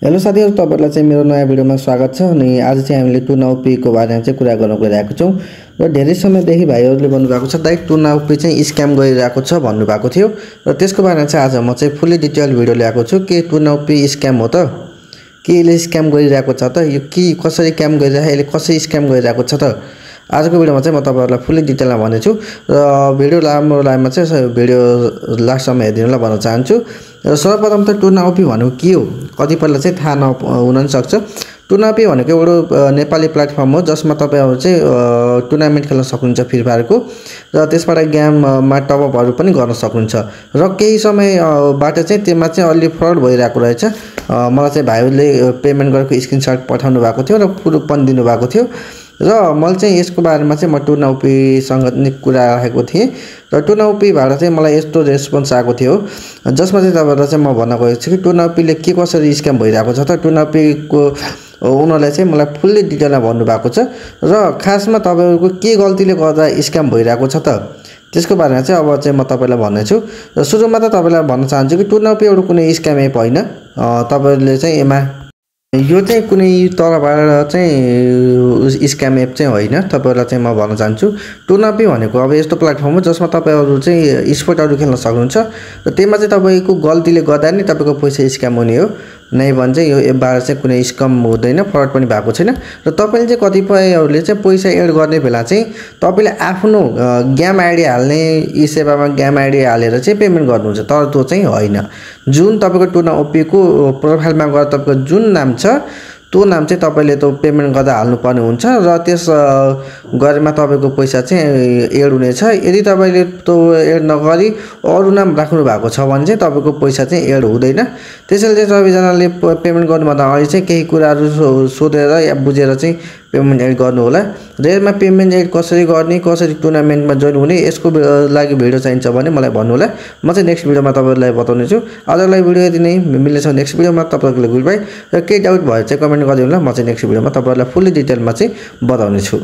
Hello साथीहरु, तपाईहरुलाई चाहिँ मेरो नयाँ भिडियोमा स्वागत छ। अनि आज चाहिँ हामीले टु नाउ पे को बारेमा चाहिँ कुरा गर्न गइरहेको छौं। र धेरै समयदेखि भाइहरुले भन्नुभएको छ दाइ टु नाउ पे चाहिँ स्क्याम गरिरहेको छ भन्नुभएको थियो। र त्यसको बारेमा चाहिँ आज म चाहिँ फुल्ली डिटेल भिडियो ल्याएको छु। के टु नाउ पे स्क्याम हो त? के यसले स्क्याम गरिरहेको छ त? यो के कसरी स्क्याम गरिरहेको, यसले कसरी स्क्याम गरिरहेको छ त? आजको भिडियोमा चाहिँ म तपाईहरुलाई फुल्ली डिटेलमा भन्नेछु। र भिडियो लामो लाइनमा चाहिँ भिडियो लास्टसम्म हेरिदिनुलाई भन्न चाहन्छु। र सर्वप्रथम त टु नाउ पे भनेको के हो कतिपयलाई चाहिँ थाहा नहुन सक्छ। टु नाउ पे भनेको एउटा नेपाली प्लेटफर्म हो जसमा तपाईहरु चाहिँ टुर्नामेन्ट खेल्न सक्नुहुन्छ फ्री फायरको। र त्यसबाट गेममा टपअपहरु पनि गर्न सक्नुहुन्छ। र केही समयबाट चाहिँ त्यसमा चाहिँ अलि फ्रड भइरहेको रहेछ। मलाई चाहिँ भाइहरुले पेमेन्ट गरेको स्क्रिनशट पठाउनु भएको थियो र प्रुफ पनि दिनु भएको थियो। र मैले चाहिँ यसको बारेमा चाहिँ म टु नाउ पे सँग कुरा राखेको थिएँ। र टु नाउ पे बाट चाहिँ मलाई यस्तो रेस्पोन्स आएको थियो जसमा चाहिँ तपाईहरुलाई चाहिँ म भन्न गएको छु कि टु नाउ पे ले के कसरी स्क्याम भइरहेको छ त। टु नाउ पे को उनीहरुले चाहिँ मलाई फुल्ली डिटेलमा भन्नु भएको छ। र खासमा तपाईहरुको के गल्तीले गर्दा स्क्याम भइरहेको छ त त्यसको बारेमा चाहिँ अब चाहिँ म तपाईलाई भन्ने छु। र सुरुमा त तपाईलाई भन्न चाहन्छु कि टु नाउ पे एउटा कुनै स्क्याम एप हैन। तपाईहरुले चाहिँ एमा यो चाहिँ कुनै तलबाट चाहिँ स्क्याम एप चाहिँ होइन। तपाईहरुलाई चाहिँ म भन्न चाहन्छु टु नाउ पे भनेको अब यस्तो प्लेटफर्म हो जसमा तपाईहरु चाहिँ स्पोर्टहरु खेल्न सक्नुहुन्छ। र त्यसमा चाहिँ तपाईको गल्तीले गर्दा नि तपाईको पैसा स्क्याम हुने हो। नै भने चाहिँ यो एपबाट चाहिँ कुनै स्क्याम हुँदैन, फ्रड पनि भएको छैन। र तपाईले चाहिँ कतिपयहरुले चाहिँ पैसा एड गर्ने बेला चाहिँ तपाईले आफ्नो गेम आइडी हाल्ने ई सेवामा गेम आइडी हालेर चाहिँ पेमेन्ट गर्नुहुन्छ। तर त्यो चाहिँ होइन। जुन तपाईको टु नाउ पे को प्रोफाइलमा गएर तपाईको जुन नाम छ त्यो नाम चाहिँ तपाईले त्यो पेमेन्ट गर्दा हाल्नुपर्ने हुन्छ। र त्यस गरेमा तपाईको पैसा चाहिँ एड हुनेछ। यदि तपाईले त्यो एड नगरी अरु नाम राख्नु भएको छ भने चाहिँ तपाईको पैसा चाहिँ एड हुँदैन। त्यसैले चाहिँ सबैजनाले पेमेन्ट गर्नुभन्दा अगाडि चाहिँ केही कुराहरु सोधेर या बुझेर चाहिँ पेमेन्ट एड गर्नु होला। र यसमा पेमेन्ट एड कसरी गर्ने, कसरी टुर्नामेन्टमा जोइन हुने यसको लागि भिडियो चाहिन्छ भने मलाई भन्नु होला। म चाहिँ नेक्स्ट भिडियोमा तपाईहरुलाई बताउने छु। आजलाई भिडियो यति नै, मिल्नेछ नेक्स्ट भिडियोमा। तपाईहरुले गुड बाइ। र केही डाउट भए चाहिँ कमेन्ट गरिदिनु होला। म चाहिँ नेक्स्ट भिडियोमा तपाईहरुलाई फुल्ली डिटेलमा चाहिँ बताउने छु।